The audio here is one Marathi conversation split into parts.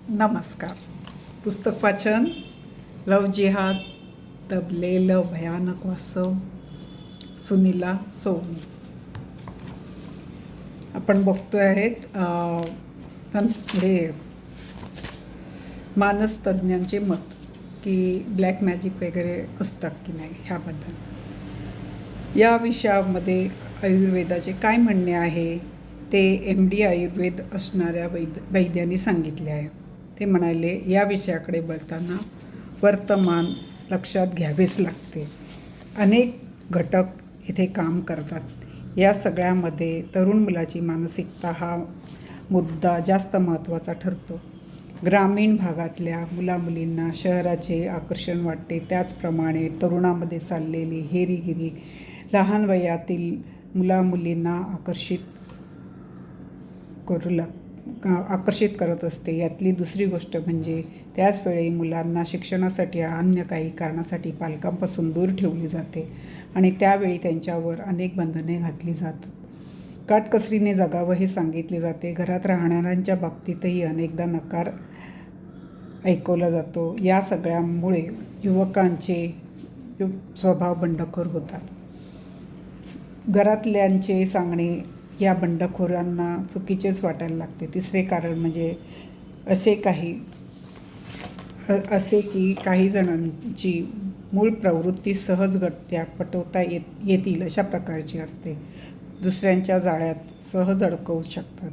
नमस्कार. पुस्तक वाचन लव जिहाद, दबलेलं भयानक वास्तव, सुनीला सोनी. आपण बघतो आहेत हे मानसतज्ञांचे मत की ब्लॅक मॅजिक वगैरे असतात की नाही ह्याबद्दल. या विषयामध्ये आयुर्वेदाचे काय म्हणणे आहे ते MD आयुर्वेद असणाऱ्या वैद्यांनी सांगितले आहे. ते म्हणाले, या विषयाकडे बोलताना वर्तमान लक्षात घ्यावेच लागते. अनेक घटक इथे काम करतात. या सगळ्यामध्ये तरुण मुलाची मानसिकता हा मुद्दा जास्त महत्त्वाचा ठरतो. ग्रामीण भागातल्या मुलामुलींना शहराचे आकर्षण वाटते, त्याचप्रमाणे तरुणामध्ये चाललेली हेरीगिरी लहान वयातील मुलामुलींना आकर्षित करत असते. यातली दुसरी गोष्ट म्हणजे त्याचवेळी मुलांना शिक्षणासाठी अन्य काही कारणासाठी पालकांपासून दूर ठेवली जाते आणि त्यावेळी त्यांच्यावर अनेक बंधने घातली जातात. काटकसरीने जगावं हे सांगितले जाते. घरात राहणाऱ्यांच्या बाबतीतही अनेकदा नकार ऐकवला जातो. या सगळ्यामुळे युवकांचे स्वभाव बंडखोर होतात. घरातल्यांचे सांगणे या बंडखोरांना चुकीचेच वाटायला लागते. तिसरे कारण म्हणजे असे की काही जणांची मूळ प्रवृत्ती सहजगत्या पटवता येतील अशा प्रकारची असते. दुसऱ्यांच्या जाळ्यात सहज अडकवू शकतात.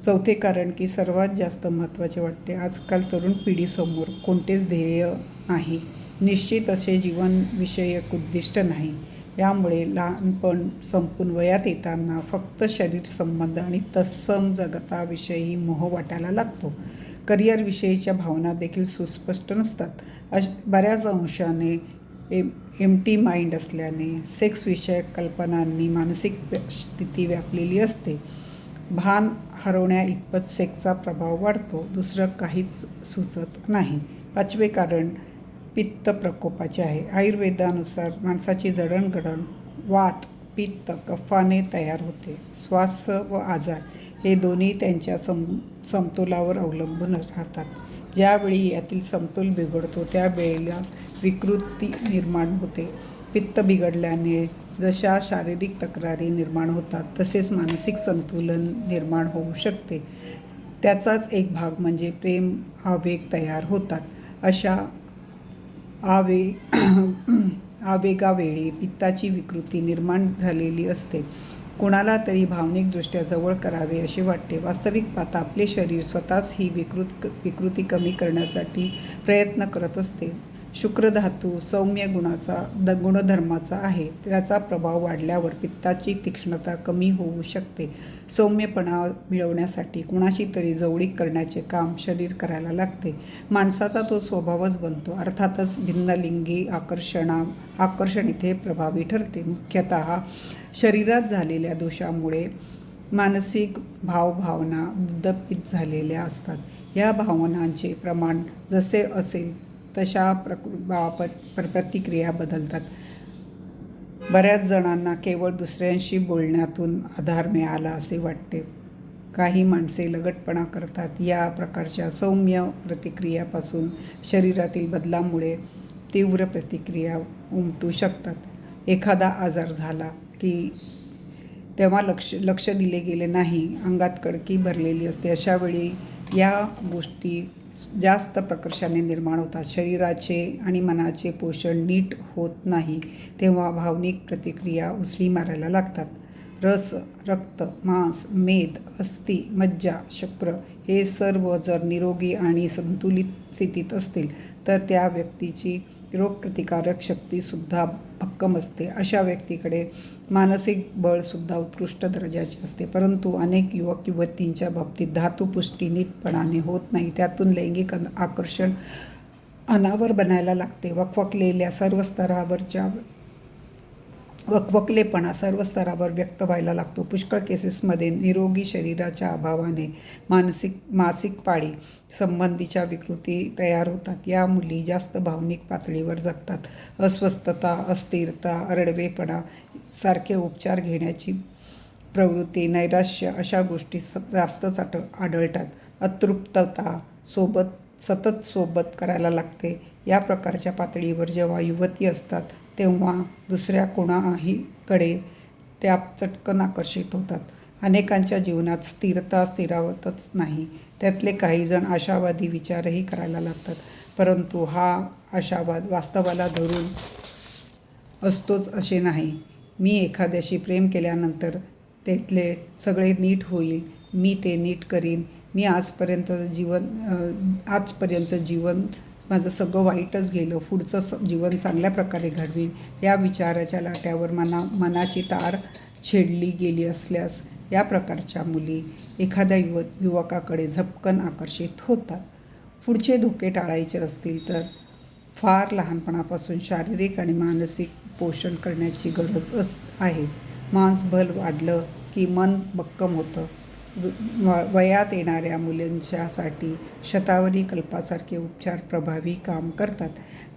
चौथे कारण की सर्वात जास्त महत्त्वाचे वाटते, आजकाल तरुण पिढीसमोर कोणतेच ध्येय नाही, निश्चित असे जीवनविषयक उद्दिष्ट नाही. यामुळे लहानपण संपून वयात येताना फक्त शरीर संबंध आणि तत्सम जगताविषयी मोह वाटायला लागतो. करिअरविषयीच्या भावना देखील सुस्पष्ट नसतात. बऱ्याच अंशाने एम्प्टी माइंड असल्याने सेक्सविषयक कल्पनांनी मानसिक स्थिती व्यापलेली असते. भान हरवण्या इतपत सेक्सचा प्रभाव वाढतो. दुसरं काहीच सुचत नाही. पाचवे कारण पित्त प्रकोपाचे आहे. आयुर्वेदानुसार माणसाची जडणघडण वात, पित्त, कफाने तयार होते. श्वास व आजार हे दोन्ही त्यांच्या समतोलावर अवलंबून राहतात. ज्यावेळी यातील समतोल बिघडतो त्यावेळेला विकृती निर्माण होते. पित्त बिघडल्याने जशा शारीरिक तक्रारी निर्माण होतात तसेच मानसिक संतुलन निर्माण होऊ शकते. त्याचाच एक भाग म्हणजे प्रेम आवेग तयार होतात. अशा आवेगावेळी पित्ताची विकृती निर्माण झालेली असते. कुणाला तरी भावनिकदृष्ट्या जवळ करावे असे वाटते. वास्तविक पाहता आपले शरीर स्वतःच ही विकृती कमी करण्यासाठी प्रयत्न करत असते. शुक्रधातू सौम्य गुणधर्माचा आहे. त्याचा प्रभाव वाढल्यावर पित्ताची तीक्ष्णता कमी होऊ शकते. सौम्यपणा मिळवण्यासाठी कुणाशी तरी जवळीक करण्याचे काम शरीर करायला लागते. माणसाचा तो स्वभावच बनतो. अर्थातच भिन्नलिंगी आकर्षण इथे प्रभावी ठरते. मुख्यतः शरीरात झालेल्या दोषामुळे मानसिक भावभावना उद्दीपित झालेल्या असतात. या भावनांचे प्रमाण जसे असेल तशा प्रतिक्रिया बदलतात. बऱ्याच जणांना केवळ दुसऱ्यांशी बोलण्यातून आधार मिळाला असे वाटते. काही माणसे लगटपणा करतात. या प्रकारच्या सौम्य प्रतिक्रियापासून शरीरातील बदलामुळे तीव्र प्रतिक्रिया उमटू शकतात. एखादा आजार झाला की तेव्हा लक्ष दिले गेले नाही, अंगात कडकी भरलेली असते. अशावेळी या गोष्टी जास्त प्रकर्षाने निर्माण होतात. शरीराचे आणि मनाचे पोषण नीट होत नाही तेव्हा भावनिक प्रतिक्रिया उसळी मारायला लागतात. रस, रक्त, मांस, मेद, अस्थी, मज्जा, शक्र हे सर्व जर निरोगी आणि संतुलित स्थितीत असतील तर त्या व्यक्तीची रोगप्रतिकारक शक्तीसुद्धा भक्कम असते. अशा व्यक्तीकडे मानसिक बळसुद्धा उत्कृष्ट दर्जाचे असते. परंतु अनेक युवक युवतींच्या बाबतीत धातुपुष्टी नीटपणाने होत नाही. त्यातून लैंगिक आकर्षण अनावर बनायला लागते. वक्वकलेपणा सर्व स्तरावर व्यक्त व्हायला लागतो. पुष्कळ केसेसमध्ये निरोगी शरीराच्या अभावाने मासिक पाळी संबंधीच्या विकृती तयार होतात. या मुली जास्त भावनिक पातळीवर जगतात. अस्वस्थता, अस्थिरता, अरडवेपणा सारखे उपचार घेण्याची प्रवृत्ती, नैराश्य अशा गोष्टी जास्तच आढळतात. अतृप्तता, सतत सोबत करायला लागते. या प्रकारच्या पातळीवर जेव्हा युवती असतात तेव्हा दुसऱ्या कोणाहीकडे त्या चटकन आकर्षित होतात. अनेकांच्या जीवनात स्थिरता स्थिरावतच नाही. त्यातले काही जण आशावादी विचारही करायला लागतात. परंतु हा आशावाद वास्तवाला धरून असतोच असे नाही. मी एखाद्याशी प्रेम केल्यानंतर त्यातले सगळे नीट होईल, मी ते नीट करीन, मी आजपर्यंतचं जीवन माझं सगळं वाईटच गेलं, पुढचं जीवन चांगल्या प्रकारे घडवीन, या विचाराच्या लाट्यावर मनाची तार छेडली गेली असल्यास या प्रकारच्या मुली एखाद्या युवकाकडे झपकन आकर्षित होतात. पुढचे धोके टाळायचे असतील तर फार लहानपणापासून शारीरिक आणि मानसिक पोषण करण्याची गरज आहे. मांसबल वाढलं की मन भक्कम होतं. वयात येणाऱ्या मुलींच्यासाठी शतावरी कल्पासारखे उपचार प्रभावी काम करतात.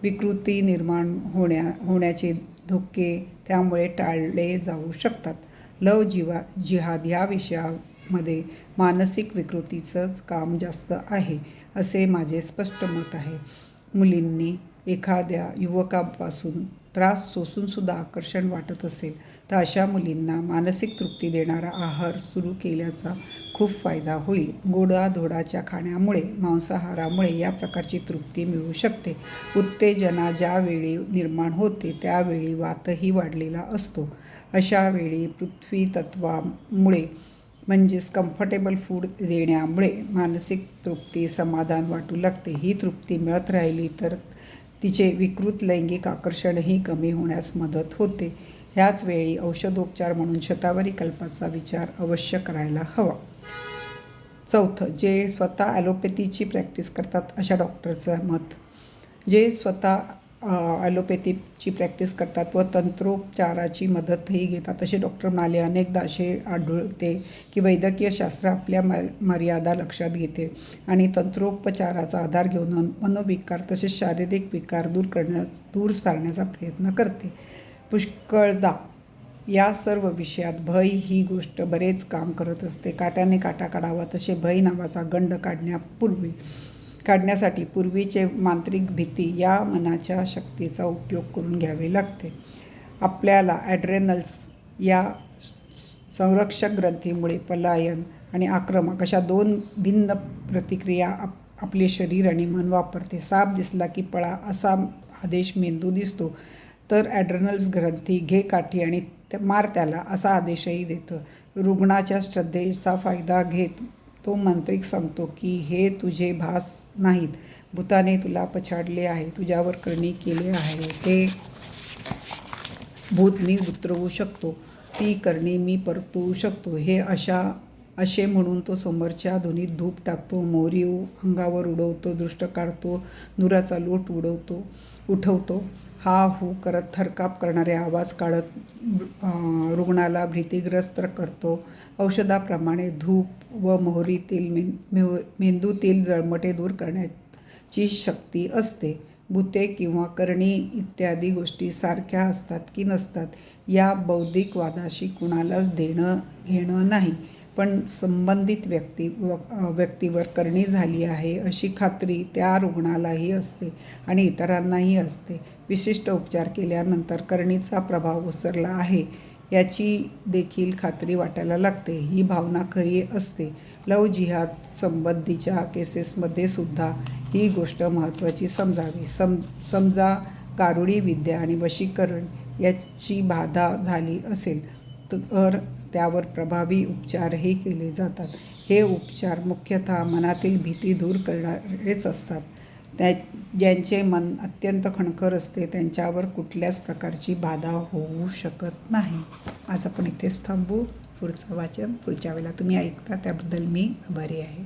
विकृती निर्माण होण्याचे धोके त्यामुळे टाळले जाऊ शकतात. लव जिहाद या विषयामध्ये मानसिक विकृतीचंच काम जास्त आहे असे माझे स्पष्ट मत आहे. मुलींनी एखाद्या युवकापासून त्रास सोसूनसुद्धा आकर्षण वाटत असेल तर अशा मुलींना मानसिक तृप्ती देणारा आहार सुरू केल्याचा खूप फायदा होईल. गोडाधोडाच्या खाण्यामुळे, मांसाहारामुळे या प्रकारची तृप्ती मिळू शकते. उत्तेजना ज्यावेळी निर्माण होते त्यावेळी वातही वाढलेला असतो. अशा वेळी पृथ्वी तत्वामुळे म्हणजेच कम्फर्टेबल फूड देण्यामुळे मानसिक तृप्ती, समाधान वाटू लागते. ही तृप्ती मिळत राहिली तर तिचे विकृत लैंगिक आकर्षणही कमी होण्यास मदत होते. ह्याच वेळी औषधोपचार म्हणून शतावरी कल्पाचा विचार अवश्य करायला हवा. चौथं, जे स्वतः ॲलोपॅथीची प्रॅक्टिस करतात अशा डॉक्टरचं मत. जे स्वतः ॲलोपॅथीची प्रॅक्टिस करतात व तंत्रोपचाराची मदतही घेतात असे डॉक्टर म्हणाले. अनेकदा असे आढळते की वैद्यकीय शास्त्र आपल्या मर्यादा लक्षात घेते आणि तंत्रोपचाराचा आधार घेऊन मनोविकार तसेच शारीरिक विकार दूर सारण्याचा प्रयत्न करते. पुष्कळदा या सर्व विषयात भय ही गोष्ट बरेच काम करत असते. काट्याने काटा काढावा तसे भय नावाचा गंड काढण्यासाठी पूर्वीचे मांत्रिक भीती या मनाच्या शक्तीचा उपयोग करून घ्यावे लागते. आपल्याला ॲड्रेनल्स या संरक्षक ग्रंथीमुळे पलायन आणि आक्रमक अशा दोन भिन्न प्रतिक्रिया आपले शरीर आणि मन वापरते. साप दिसला की पळा असा आदेश मेंदू दिसतो तर ॲड्रेनल्स ग्रंथी घे काठी आणि मार त्याला असा आदेशही देतं. रुग्णाच्या श्रद्धेचा फायदा घेत तो मांत्रिक सांगतो की हे तुझे भास नाहीत, भूताने तुला पछाडले आहे, तुझ्यावर करणी केले आहे, हे भूत मी उतरवू शकतो, ती करणी मी परतवू शकतो, हे असे म्हणून तो समोरच्या धुनीत धूप टाकतो, मोहरी अंगावर उडवतो, दृष्ट काढतो, धुराचा लोट उठवतो, हा हू करत थरकाप करणारे आवाज काढत रुग्णाला भीतिग्रस्त करतो. औषधाप्रमाणे धूप व मोहरीतील मेंदूतील जळमटे दूर करण्याची शक्ती असते. भूते किंवा करणी इत्यादी गोष्टी सारख्या असतात की नसतात या बौद्धिक वादाशी कुणालाच देणं घेणं नाही. पण संबंधित व्यक्तीवर करणी झाली आहे अशी खात्री त्या रुग्णालाही असते आणि इतरांनाही असते. विशिष्ट उपचार केल्यानंतर करणीचा प्रभाव ओसरला आहे याची देखील खात्री वाटायला लागते. ही भावना खरी असते. लव जिहाद संबंधीच्या केसेसमध्ये सुद्धा ही गोष्ट महत्त्वाची समजावी. समजा कारुडी विद्या आणि वशीकरण याची बाधा झाली असेल तर त्यावर प्रभावी उपचारही केले जातात. हे उपचार मुख्यतः मनातील भीती दूर करणारेच असतात. ज्यांचे मन अत्यंत खणखर असते त्यांच्यावर कुठल्याच प्रकारची बाधा होऊ शकत नाही. आज आपण इथेच थांबू. पुढचं वाचन पुढच्या वेळेला तुम्ही ऐकता त्याबद्दल मी आभारी आहे.